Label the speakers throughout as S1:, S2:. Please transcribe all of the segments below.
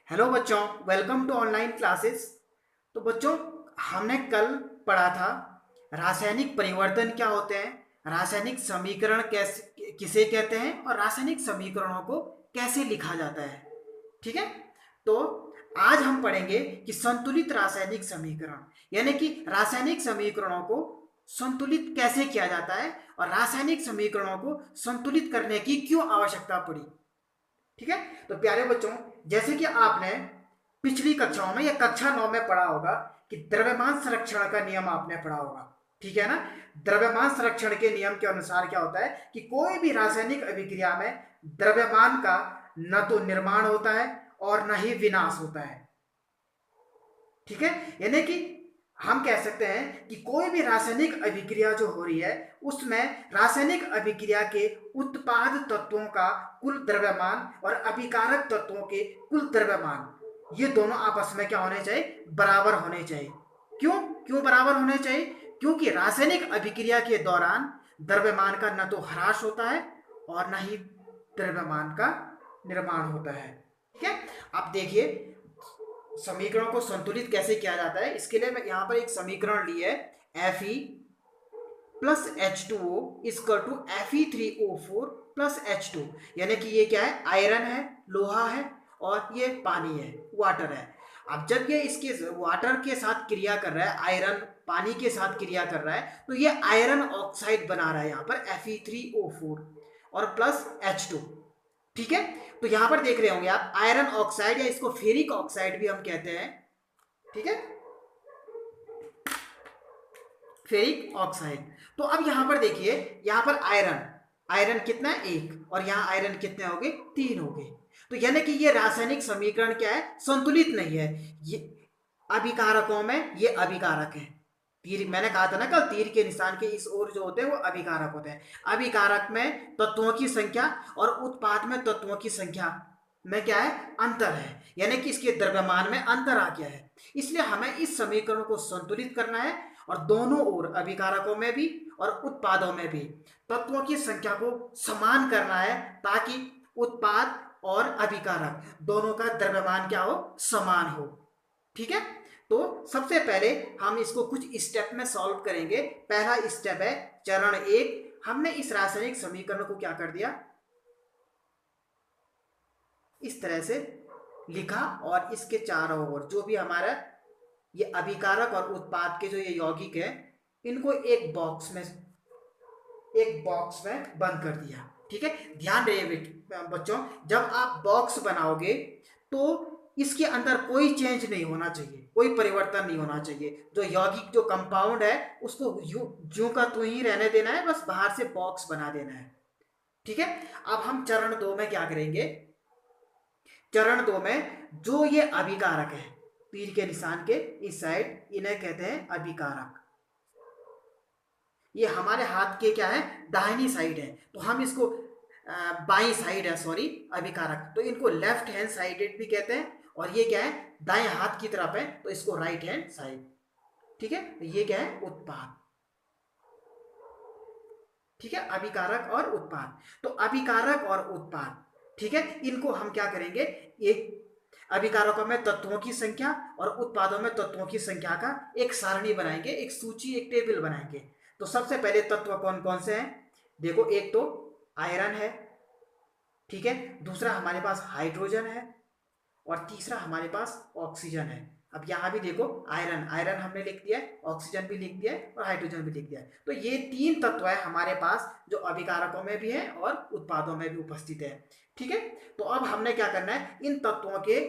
S1: Hello बच्चों, welcome to online classes. तो बच्चों, हमने कल पढ़ा था रासायनिक परिवर्तन क्या होते हैं, रासायनिक समीकरण कैसे किसे कहते हैं और रासायनिक समीकरणों को कैसे लिखा जाता है। ठीक है। तो आज हम पढ़ेंगे कि संतुलित रासायनिक समीकरण यानी कि रासायनिक समीकरणों को संतुलित कैसे किया जाता है और रासायनिक समीकरणों को संतुलित करने की क्यों आवश्यकता पड़ी। ठीक है। तो प्यारे बच्चों, जैसे कि आपने पिछली कक्षाओं में या कक्षा 9 में पढ़ा होगा कि द्रव्यमान संरक्षण का नियम आपने पढ़ा होगा। ठीक है ना। द्रव्यमान संरक्षण के नियम के अनुसार क्या होता है कि कोई भी रासायनिक अभिक्रिया में द्रव्यमान का न तो निर्माण होता है और न ही विनाश होता है। ठीक है। यानी कि हम कह सकते हैं कि कोई भी रासायनिक अभिक्रिया जो हो रही है उसमें रासायनिक अभिक्रिया के उत्पाद तत्वों का कुल द्रव्यमान और अभिकारक तत्वों के कुल द्रव्यमान ये दोनों आपस में क्या होने चाहिए, बराबर होने चाहिए। क्यों क्यों बराबर होने चाहिए? क्योंकि रासायनिक अभिक्रिया के दौरान द्रव्यमान का न तो ह्रास होता है और न ही द्रव्यमान का निर्माण होता है। ठीक है। आप देखिए समीकरण को संतुलित कैसे किया जाता है। इसके लिए मैं यहाँ पर एक समीकरण ली है, Fe plus H2O equal to Fe3O4 plus H2। यानी कि ये क्या है, आयरन है, लोहा है और ये पानी है, वाटर है। अब जब ये इसके वाटर के साथ क्रिया कर रहा है, आयरन पानी के साथ क्रिया कर रहा है, तो ये आयरन ऑक्साइड बना रहा है यहाँ पर Fe3O4 और प्लस H2। ठीक है। तो यहां पर देख रहे होंगे आप आयरन ऑक्साइड या इसको फेरिक ऑक्साइड भी हम कहते हैं। ठीक है, फेरिक ऑक्साइड। तो अब यहां पर देखिए, यहां पर आयरन आयरन कितना है, एक, और यहां आयरन कितने हो गए, तीन हो गए। तो यानी कि ये रासायनिक समीकरण क्या है, संतुलित नहीं है। ये अभिकारकों में ये अभिकारक है। तीर मैंने कहा था ना कल, तीर के निशान के इस ओर जो होते हैं वो अभिकारक होते हैं। अभिकारक में तत्वों की संख्या और उत्पाद में तत्वों की संख्या में क्या है, अंतर है। यानी कि इसके द्रव्यमान में अंतर आ गया है। इसलिए हमें इस समीकरण को संतुलित करना है और दोनों ओर अभिकारकों में भी और उत्पादों में भी तत्वों की संख्या को समान करना है, ताकि उत्पाद और अभिकारक दोनों का द्रव्यमान क्या हो, समान हो। ठीक है। तो सबसे पहले हम इसको कुछ स्टेप में सॉल्व करेंगे। पहला स्टेप है चरण एक। हमने इस रासायनिक समीकरण को क्या कर दिया, इस तरह से लिखा और इसके चारों ओर जो भी हमारा ये अभिकारक और उत्पाद के जो ये यौगिक है, इनको एक बॉक्स में बंद कर दिया। ठीक है। ध्यान रहे बच्चों, जब आप बॉक्स बनाओगे तो इसके अंदर कोई चेंज नहीं होना चाहिए, कोई परिवर्तन नहीं होना चाहिए। जो यौगिक जो कंपाउंड है उसको ज्यों का त्यों ही रहने देना है, बस बाहर से बॉक्स बना देना है। ठीक है। अब हम चरण 2 में क्या करेंगे, चरण 2 में जो ये अभिकारक है, तीर के निशान के इस साइड, इन्हें कहते हैं अभिकारक। ये हमारे हाथ के क्या है, दाहिनी साइड है, तो हम इसको बाई साइड है, सॉरी, अभिकारक, तो इनको लेफ्ट हैंड साइडेड भी कहते हैं। और ये क्या है, दाएं हाथ की तरफ है, तो इसको राइट हैंड साइड। ठीक है। तो ये क्या है, उत्पाद। ठीक है, अभिकारक और उत्पाद। तो अभिकारक और उत्पाद, ठीक है, इनको हम क्या करेंगे, एक अभिकारकों में तत्वों की संख्या और उत्पादों में तत्वों की संख्या का एक सारणी बनाएंगे, एक सूची, एक टेबल बनाएंगे। तो सबसे पहले तत्व कौन कौन से हैं, देखो, एक तो आयरन है, ठीक है, दूसरा हमारे पास हाइड्रोजन है और तीसरा हमारे पास ऑक्सीजन है। अब यहाँ भी देखो, आयरन आयरन हमने लिख दिया है, ऑक्सीजन भी लिख दिया है और हाइड्रोजन भी लिख दिया है। तो ये तीन तत्व है हमारे पास जो अभिकारकों में भी है और उत्पादों में भी उपस्थित है। ठीक है। तो अब हमने क्या करना है, इन तत्वों के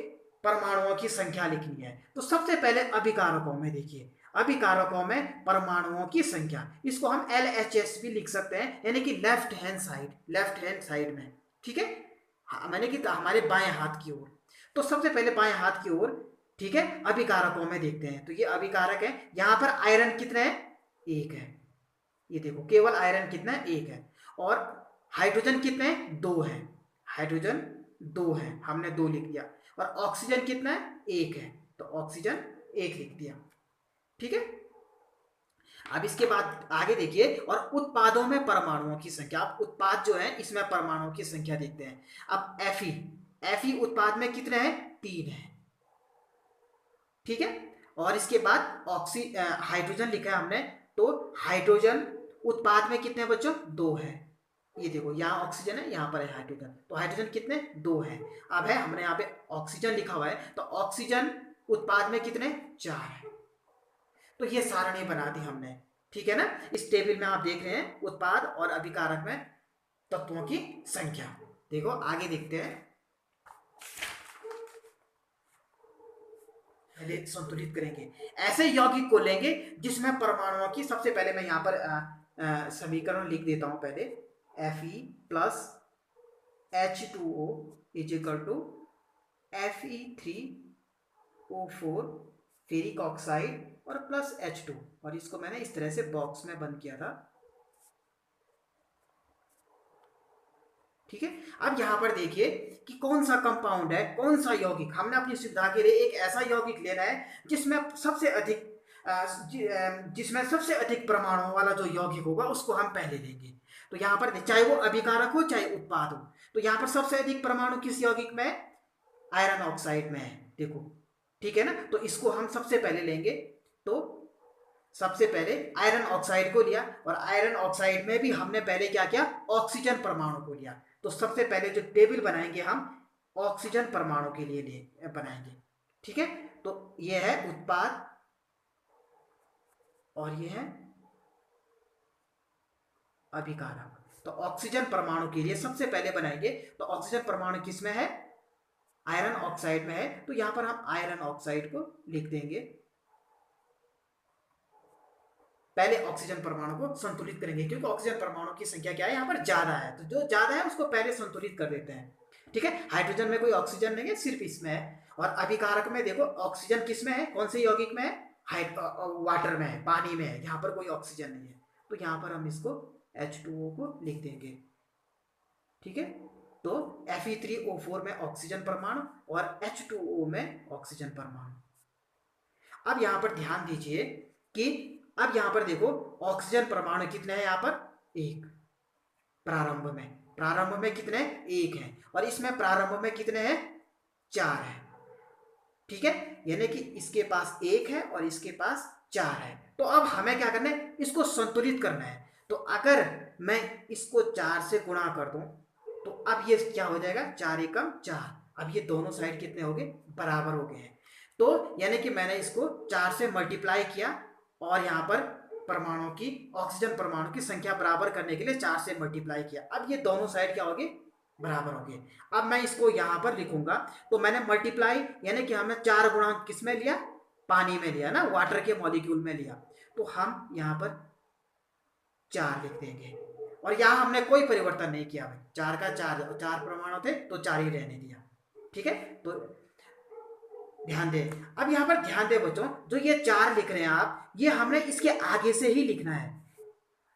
S1: परमाणुओं की संख्या लिखनी है। तो सबसे पहले अभिकारकों में देखिए, अभिकारकों में परमाणुओं की संख्या, इसको हम LHS भी लिख सकते हैं, यानी कि लेफ्ट हैंड साइड में। ठीक है। मैंने कि हमारे बाएं हाथ की ओर। तो सबसे पहले बाएं हाथ की ओर, ठीक है, अभिकारकों में देखते हैं। तो ये अभिकारक है, यहां पर आयरन कितने हैं, एक है, ये देखो, केवल आयरन कितना है, एक है। और हाइड्रोजन कितने हैं, दो है, हाइड्रोजन दो है, हमने दो लिख दिया। और ऑक्सीजन कितना है, एक है, तो ऑक्सीजन एक लिख दिया। ठीक है। अब इसके बाद आगे देखिए, और उत्पादों में परमाणुओं की संख्या, अब उत्पाद जो है इसमें परमाणुओं की संख्या देखते हैं। अब Fe उत्पाद में कितने हैं, तीन है, ठीक है। और इसके बाद हाइड्रोजन लिखा है हमने, तो हाइड्रोजन उत्पाद में कितने बच्चों, 2 है। ये देखो यहाँ ऑक्सीजन है, यहाँ पर है हाइड्रोजन, तो हाइड्रोजन कितने, 2 है। अब है हमने यहाँ पे ऑक्सीजन लिखा हुआ है, तो ऑक्सीजन उत्पाद में कितने, 4 है। तो ये सारणी बना दी हमने, ठीक है ना। इस टेबल में आप देख रहे हैं उत्पाद और अभिकारक में तत्वों की संख्या। देखो आगे देखते हैं, पहले संतुलित करेंगे। ऐसे यौगिक को लेंगे जिसमें परमाणुओं की, सबसे पहले मैं यहाँ पर समीकरण लिख देता हूं पहले, Fe plus H2O is equal to Fe3O4 ferric oxide और प्लस H2, और इसको मैंने इस तरह से बॉक्स में बंद किया था, ठीक है। अब यहां पर देखिए कि कौन सा कंपाउंड है, कौन सा यौगिक, हमने अपनी सुविधा के लिए एक ऐसा यौगिक लेना है जिसमें सबसे अधिक जिसमें सबसे अधिक परमाणुओं वाला जो यौगिक होगा उसको हम पहले लेंगे। तो यहाँ पर चाहे वो अभिकारक हो चाहे उत्पाद हो, तो यहाँ पर सबसे अधिक परमाणु किस यौगिक में है, आयरन ऑक्साइड में है, देखो, ठीक है ना। तो इसको हम सबसे पहले लेंगे, तो सबसे पहले आयरन ऑक्साइड को लिया, और आयरन ऑक्साइड में भी हमने पहले क्या किया, ऑक्सीजन परमाणु को लिया। तो सबसे पहले जो टेबल बनाएंगे हम ऑक्सीजन परमाणु के लिए बनाएंगे, ठीक है। तो ये है उत्पाद और ये है अभिकारक। तो ऑक्सीजन परमाणु के लिए सबसे पहले बनाएंगे, तो ऑक्सीजन परमाणु किसमें है, आयरन ऑक्साइड में है, तो यहां पर हम आयरन ऑक्साइड को लिख देंगे। पहले ऑक्सीजन परमाणु को संतुलित करेंगे, क्योंकि ऑक्सीजन परमाणु की संख्या क्या है, यहाँ पर ज्यादा है, तो जो ज्यादा है उसको पहले संतुलित कर देते हैं, ठीक है। हाइड्रोजन में कोई ऑक्सीजन नहीं है, सिर्फ इसमें है। और अभिकारक में देखो ऑक्सीजन किसमें है, कौन से यौगिक में है, वाटर में है, पानी में है, यहाँ पर कोई ऑक्सीजन नहीं है, तो यहाँ पर हम इसको H2O को लिख देंगे, ठीक है। तो Fe3O4 में ऑक्सीजन परमाणु और H2O में ऑक्सीजन परमाणु। अब यहां पर ध्यान दीजिए कि अब यहां पर देखो ऑक्सीजन परमाणु कितने हैं, यहां पर 1 प्रारंभ में कितने, 1 है, और इसमें प्रारंभ में कितने हैं, 4 है, ठीक है। यानी कि इसके पास 1 है और इसके पास 4 है। तो अब हमें क्या करना है, इसको संतुलित करना है। तो अगर मैं इसको 4 से गुणा कर दूं, तो अब ये क्या हो जाएगा, 4 एकम 4। अब ये दोनों साइड कितने हो गए, बराबर हो गए हैं। तो यानी कि मैंने इसको 4 से मल्टीप्लाई किया, और यहाँ पर परमाणु की, ऑक्सीजन परमाणु की संख्या बराबर करने के लिए 4 से मल्टीप्लाई किया। अब ये दोनों साइड क्या हो गए, बराबर हो गए। अब मैं इसको यहाँ पर लिखूंगा, तो मैंने मल्टीप्लाई यानी कि हमने 4 गुणा किस में लिया, पानी में लिया ना, वाटर के मॉलिक्यूल में लिया, तो हम यहाँ पर 4 लिख देंगे। और यहाँ हमने कोई परिवर्तन नहीं किया भाई, 4 का 4 परमाणु थे तो 4 ही रहने दिया, ठीक है। तो ध्यान दे, अब यहाँ पर ध्यान दे बच्चों, जो ये 4 लिख रहे हैं आप, ये हमने इसके आगे से ही लिखना है,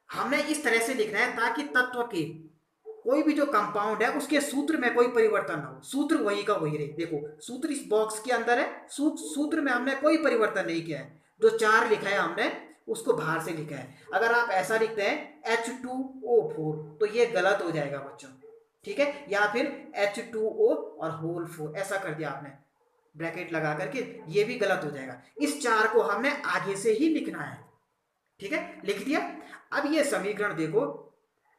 S1: हमने इस तरह से लिखना है ताकि तत्व के कोई भी जो कंपाउंड है उसके सूत्र में कोई परिवर्तन ना हो, सूत्र वही का वही रहे। देखो सूत्र इस बॉक्स के अंदर है, सूत्र में हमने कोई परिवर्तन नहीं किया है, जो 4 लिखा है हमने उसको बाहर से लिखा है। अगर आप ऐसा लिखते हैं H2O4 तो ये गलत हो जाएगा बच्चों, ठीक है, या फिर H2O और होल 4 ऐसा कर दिया आपने ब्रैकेट लगा करके, ये भी गलत हो जाएगा। इस 4 को हमने आगे से ही लिखना है, ठीक है, लिख दिया। अब ये समीकरण देखो,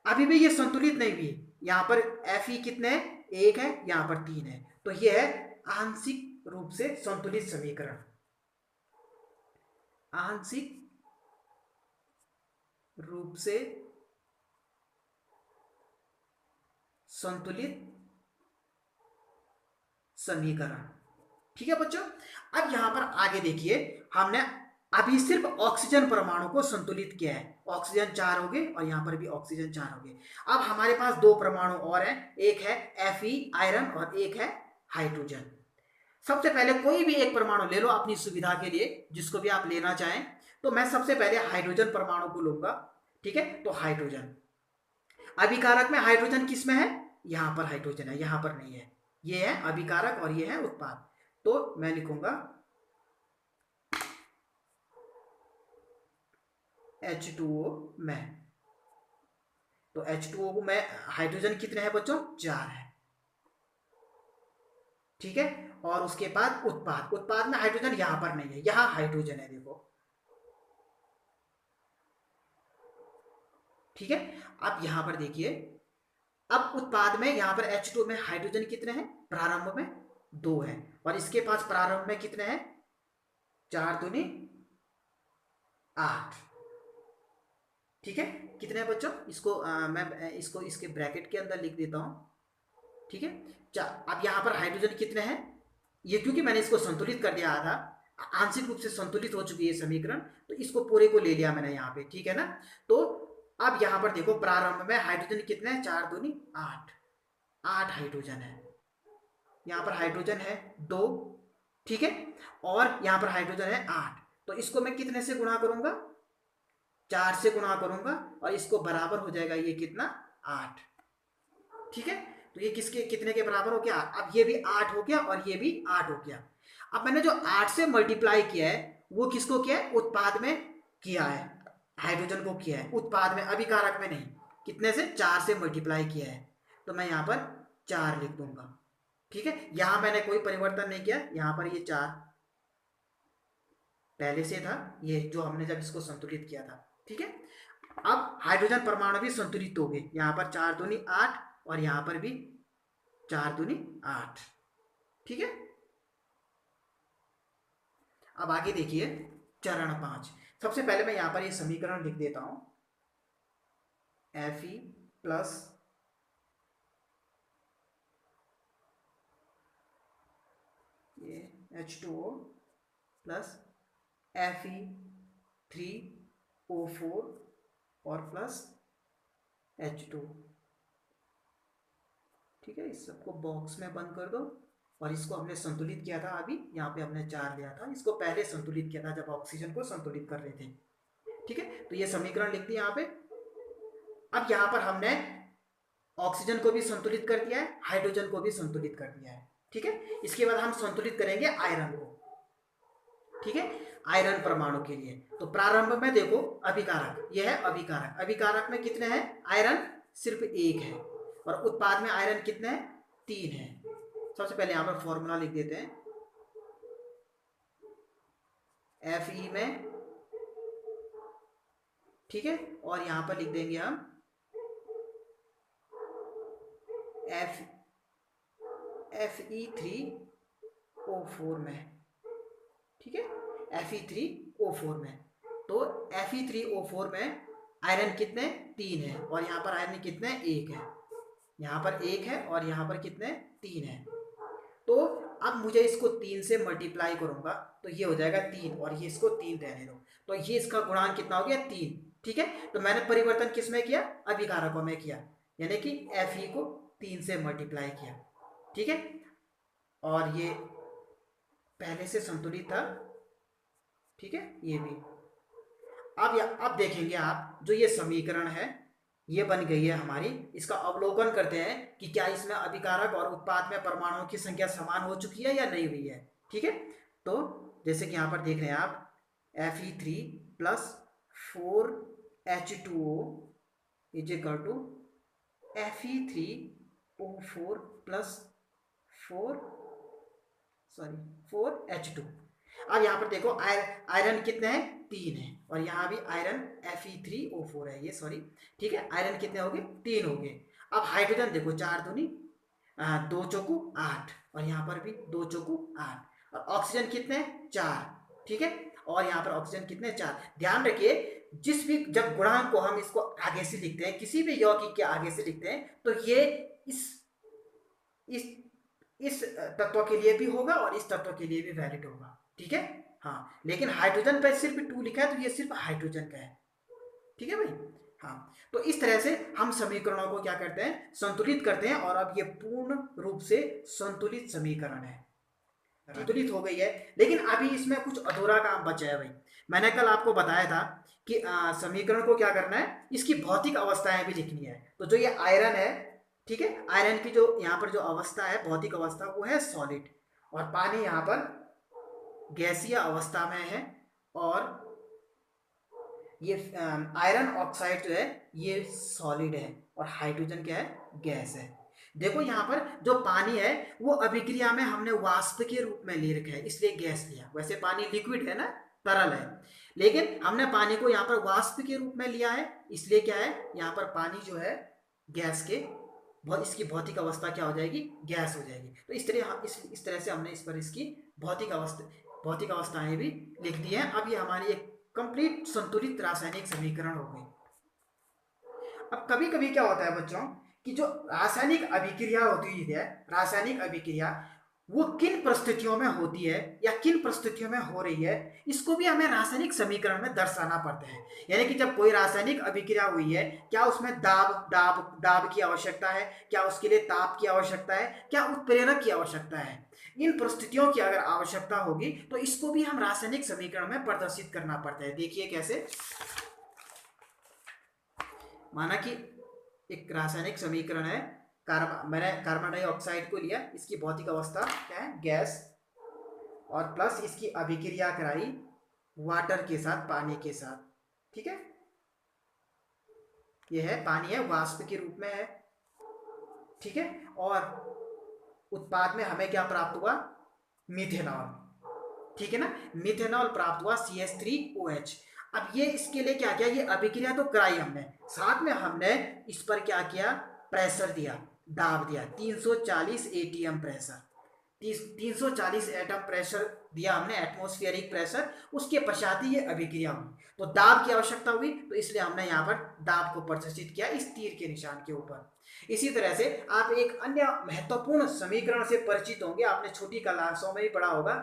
S1: अभी भी ये संतुलित नहीं भी, यहां पर Fe कितने हैं, 1 है, यहां पर 3 है, तो ये है आंशिक रूप से संतुलित समीकरण, आंशिक रूप से संतुलित समीकरण, ठीक है बच्चों। अब यहां पर आगे देखिए, हमने अभी सिर्फ ऑक्सीजन परमाणु को संतुलित किया है, ऑक्सीजन 4 हो गए और यहां पर भी ऑक्सीजन 4 हो गए। अब हमारे पास 2 परमाणु और हैं, एक है Fe आयरन और एक है हाइड्रोजन। सबसे पहले कोई भी एक परमाणु ले लो अपनी सुविधा के लिए, जिसको भी आप लेना चाहें। तो मैं सबसे पहले हाइड्रोजन परमाणु को लूंगा, ठीक है। तो हाइड्रोजन, अभिकारक में हाइड्रोजन किस में है, यहां पर हाइड्रोजन है, यहां पर नहीं है, ये है अभिकारक और ये है उत्पाद। तो मैं लिखूंगा H2O में, तो H2O में हाइड्रोजन कितने हैं बच्चों, 4 है, ठीक है। और उसके बाद उत्पाद, उत्पाद में हाइड्रोजन यहां पर नहीं है, यहां हाइड्रोजन है देखो, ठीक है। अब यहां पर देखिए, अब उत्पाद में यहां पर H2 में हाइड्रोजन कितने हैं, प्रारंभ में 2 है, और इसके पास प्रारंभ में कितने हैं, 4 दूनी 8, ठीक है। कितने हैं बच्चों, इसको मैं इसको इसके ब्रैकेट के अंदर लिख देता हूं, ठीक है। अब यहां पर हाइड्रोजन कितने हैं, ये क्योंकि मैंने इसको संतुलित कर दिया था, आंशिक रूप से संतुलित हो चुकी है समीकरण, तो इसको पूरे को ले लिया मैंने यहाँ पे, ठीक है ना। तो अब यहाँ पर देखो प्रारंभ में हाइड्रोजन कितने हैं, 4 दूनी 8, 8 हाइड्रोजन है, यहाँ पर हाइड्रोजन है 2, ठीक है। और यहाँ पर हाइड्रोजन है 8, तो इसको मैं कितने से गुणा करूंगा, 4 से गुणा करूंगा, और इसको बराबर हो जाएगा ये कितना, 8, ठीक है। तो ये किसके कितने के बराबर हो गया, अब ये भी 8 हो गया और ये भी 8 हो गया। अब मैंने जो 8 से मल्टीप्लाई किया है वो किसको किया है, उत्पाद में किया है, हाइड्रोजन को किया है, उत्पाद में, अभिकारक में नहीं। कितने से, 4 से मल्टीप्लाई किया है, तो मैं यहाँ पर 4 लिख दूंगा, ठीक है। यहां मैंने कोई परिवर्तन नहीं किया, यहां पर ये 4 पहले से था, ये जो हमने जब इसको संतुलित किया था, ठीक है। अब हाइड्रोजन परमाणु भी संतुलित हो गए, यहाँ पर 4 दूनी 8 और यहाँ पर भी 4 दूनी 8, ठीक है। अब आगे देखिए चरण 5, सबसे पहले मैं यहाँ पर ये समीकरण लिख देता हूं, Fe प्लस ये H2O प्लस Fe3O4 और प्लस H2, ठीक है। इस सबको बॉक्स में बंद कर दो, और इसको हमने संतुलित किया था अभी, यहाँ पे हमने 4 लिया था, इसको पहले संतुलित किया था जब ऑक्सीजन को संतुलित कर रहे थे, ठीक है। तो ये समीकरण लिख दिया यहाँ पे। अब यहाँ पर हमने ऑक्सीजन को भी संतुलित कर दिया है, हाइड्रोजन को भी संतुलित कर दिया है, ठीक है। इसके बाद हम संतुलित करेंगे आयरन को, ठीक है, आयरन परमाणु के लिए। तो प्रारंभ में देखो अभिकारक, यह है अभिकारक, अभिकारक में कितने हैं, आयरन सिर्फ 1 है, और उत्पाद में आयरन कितने हैं, 3 है। सबसे पहले यहां पर फॉर्मूला लिख देते हैं, Fe में, ठीक है, और यहां पर लिख देंगे हम Fe3O4 में, ठीक है, Fe3O4 में। तो Fe3O4 में आयरन कितने, 3 है, और यहाँ पर आयरन कितने, 1 है, यहाँ पर 1 है और यहाँ पर कितने, 3 है। तो अब मुझे इसको 3 से मल्टीप्लाई करूंगा तो ये हो जाएगा 3, और ये इसको 3 रहने दो, तो ये इसका गुणांक कितना हो गया, 3, ठीक है। तो मैंने परिवर्तन किस में किया, अभिकारकों में किया, यानी कि Fe को 3 से मल्टीप्लाई किया, ठीक है। और ये पहले से संतुलित था, ठीक है, ये भी। अब देखेंगे आप, जो ये समीकरण है ये बन गई है हमारी, इसका अवलोकन करते हैं कि क्या इसमें अभिकारक और उत्पाद में परमाणुओं की संख्या समान हो चुकी है या नहीं हुई है, ठीक है। तो जैसे कि यहाँ पर देख रहे हैं आप, Fe3 plus 4H2O is equal to Fe3O4 plus 4H2। अब यहाँ पर देखो आयरन कितने हैं, 3 है, और यहाँ भी आयरन Fe3O4 है, ये सॉरी, ठीक है। आयरन कितने हो गए, 3 हो गए। अब हाइड्रोजन देखो, 4 दूनी 2 चौकू 8, और यहाँ पर भी 2 चौकू 8, और ऑक्सीजन कितने, 4, ठीक है। और यहाँ पर ऑक्सीजन कितने, 4। ध्यान रखिए, जिस भी जब गुणांक को हम इसको आगे से लिखते हैं, किसी भी यौगिक के आगे से लिखते हैं, तो ये इस इस तत्व के लिए भी होगा और इस तत्व के लिए भी वैलिड होगा, ठीक है। हाँ, लेकिन हाइड्रोजन पे सिर्फ 2 लिखा है, तो ये सिर्फ हाइड्रोजन का है, ठीक है भाई। हाँ, तो इस तरह से हम समीकरणों को क्या करते हैं, संतुलित करते हैं, और अब ये पूर्ण रूप से संतुलित समीकरण है, संतुलित हो गई है। लेकिन अभी इसमें कुछ अधूरा काम बचा है भाई। मैंने कल आपको बताया था कि समीकरण को क्या करना है, इसकी भौतिक अवस्थाएं भी लिखनी है। तो जो ये आयरन है, ठीक है, आयरन की जो यहाँ पर जो अवस्था है, भौतिक अवस्था, वो है सॉलिड, और पानी यहाँ पर गैसीय अवस्था में है, और ये आयरन ऑक्साइड जो है ये सॉलिड है, और हाइड्रोजन क्या है, गैस है। देखो यहाँ पर जो पानी है वो अभिक्रिया में हमने वाष्प के रूप में ले रखा है, इसलिए गैस लिया। वैसे पानी लिक्विड है ना, तरल है, लेकिन हमने पानी को यहाँ पर वाष्प के रूप में लिया है, इसलिए क्या है, यहाँ पर पानी जो है गैस के इसकी भौतिक अवस्था क्या हो जाएगी, गैस हो जाएगी। तो इस तरह से हमने इस पर इसकी भौतिक अवस्थाएं भी लिख दी हैं। अब ये हमारी एक कंप्लीट संतुलित रासायनिक समीकरण हो गई। अब कभी कभी क्या होता है बच्चों कि जो रासायनिक अभिक्रिया होती है, रासायनिक अभिक्रिया वो किन परिस्थितियों में होती है या किन परिस्थितियों में हो रही है, इसको भी हमें रासायनिक समीकरण में दर्शाना पड़ता है। यानी कि जब कोई रासायनिक अभिक्रिया हुई है, क्या उसमें दाब की आवश्यकता है, क्या उसके लिए ताप की आवश्यकता है, क्या उत्प्रेरक की आवश्यकता है, इन परिस्थितियों की अगर आवश्यकता होगी तो इसको भी हम रासायनिक समीकरण में प्रदर्शित करना पड़ता है। देखिए कैसे, माना कि एक रासायनिक समीकरण है, मैंने कार्बन डाइऑक्साइड को लिया, इसकी भौतिक अवस्था क्या है, गैस, और प्लस इसकी अभिक्रिया कराई वाटर के साथ, पानी के साथ, ठीक है। यह है पानी है, वाष्प के रूप में है, ठीक है। और उत्पाद में हमें क्या प्राप्त हुआ, मीथेनॉल, ठीक है ना, मीथेनॉल प्राप्त हुआ CH3OH। अब ये इसके लिए क्या किया, ये अभिक्रिया तो कराई हमने, साथ में हमने इस पर क्या किया, प्रेशर दिया, दाब दिया, 340 ATM प्रेशर, 340 एटम प्रेशर दिया हमने, एटमॉस्फेरिक प्रेशर। उसके पश्चात ही ये अभिक्रिया हुई, तो दाब की आवश्यकता हुई, तो इसलिए हमने यहाँ पर दाब को प्रदर्शित किया इस तीर के निशान के ऊपर। इसी तरह से आप एक अन्य महत्वपूर्ण समीकरण से परिचित होंगे, आपने छोटी क्लासों में भी पढ़ा होगा,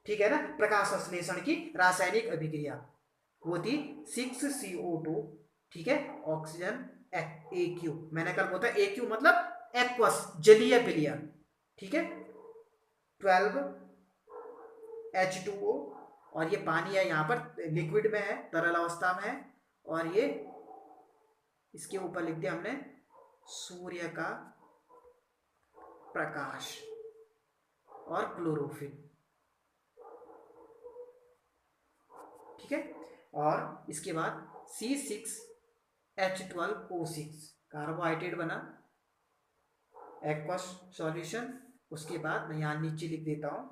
S1: ठीक है ना, प्रकाश संश्लेषण की रासायनिक अभिक्रिया, वो थी 6CO2, ठीक है, ऑक्सीजन AQ, मैंने कल बोला AQ मतलब एक्वस, जलीय विलय, ठीक है, 12 H2O, और ये पानी है, यहाँ पर लिक्विड में है, तरल अवस्था में है, और ये इसके ऊपर लिख दिया हमने सूर्य का प्रकाश और क्लोरोफिल, ठीक है। और इसके बाद C6H12O6 कार्बोहाइड्रेट बना, एक्वस सॉल्यूशन। उसके बाद मैं यहाँ नीचे लिख देता हूँ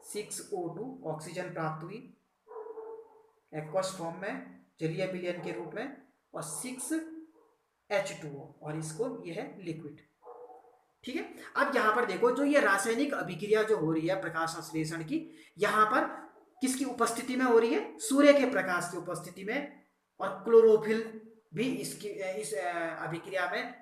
S1: 6O2 ऑक्सीजन प्राप्त हुई एक्वस फॉर्म में, जलीय विलयन के रूप में, और 6H2O, और इसको ये है लिक्विड, ठीक है। अब यहाँ पर देखो, जो ये रासायनिक अभिक्रिया जो हो रही है प्रकाश संश्लेषण की, यहाँ पर किसकी उपस्थिति में हो रही है, सूर्य के प्रकाश की उपस्थिति में, और क्लोरोफिल भी इस अभिक्रिया में,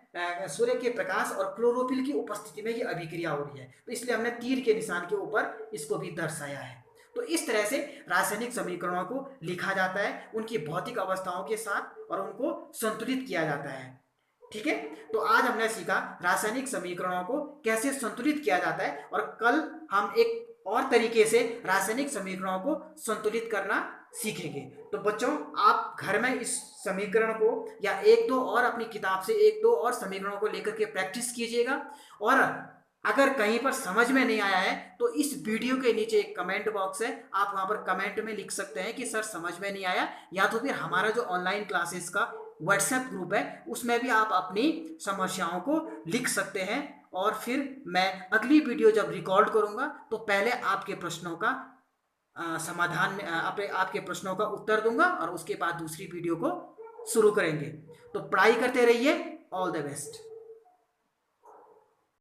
S1: सूर्य के प्रकाश और क्लोरोफिल की उपस्थिति में ये अभिक्रिया हो रही है, तो इसलिए हमने तीर के निशान के ऊपर इसको भी दर्शाया है। तो इस तरह से रासायनिक समीकरणों को लिखा जाता है, उनकी भौतिक अवस्थाओं के साथ, और उनको संतुलित किया जाता है, ठीक है। तो आज हमने सीखा रासायनिक समीकरणों को कैसे संतुलित किया जाता है, और कल हम एक और तरीके से रासायनिक समीकरणों को संतुलित करना सीखेंगे। तो बच्चों, आप घर में इस समीकरण को या एक दो और अपनी किताब से एक दो और समीकरणों को लेकर के प्रैक्टिस कीजिएगा, और अगर कहीं पर समझ में नहीं आया है तो इस वीडियो के नीचे एक कमेंट बॉक्स है, आप वहां पर कमेंट में लिख सकते हैं कि सर समझ में नहीं आया, या तो फिर हमारा जो ऑनलाइन क्लासेस का व्हाट्सएप ग्रुप है उसमें भी आप अपनी समस्याओं को लिख सकते हैं, और फिर मैं अगली वीडियो जब रिकॉर्ड करूंगा तो पहले आपके प्रश्नों का समाधान में आपके प्रश्नों का उत्तर दूंगा, और उसके बाद दूसरी वीडियो को शुरू करेंगे। तो पढ़ाई करते रहिए, ऑल द बेस्ट।